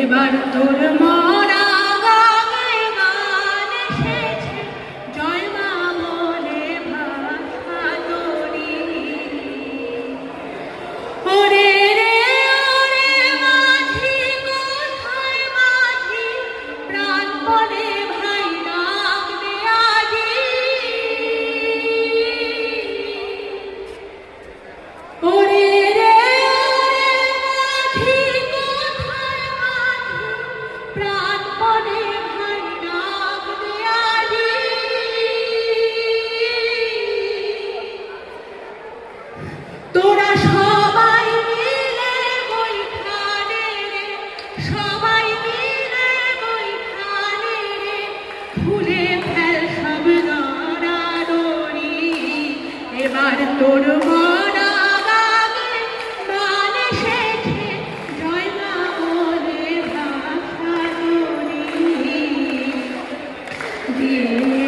এবার তোর মরা গানে গান এসেছে, জয় মা বলে ভাষা তোরি। ওরে রে ওরে মাঝি, কোথায় মাঝি, প্রাণপণে ভাই ডাক দে আজি। ওরে রে ওরে মাঝি, কোথায় মাঝি, প্রাণপণে ভাই ডাক দে আজি। তোরা সবাই মিলে বৈঠানে রে, সবাই মিলে বৈঠানে রে, খুলে ফেল সব নড়ানড়ি। এবার তোর মরা গানে গান এসেছে, জয় মা বলে ভাষা তোরি। দিয়ে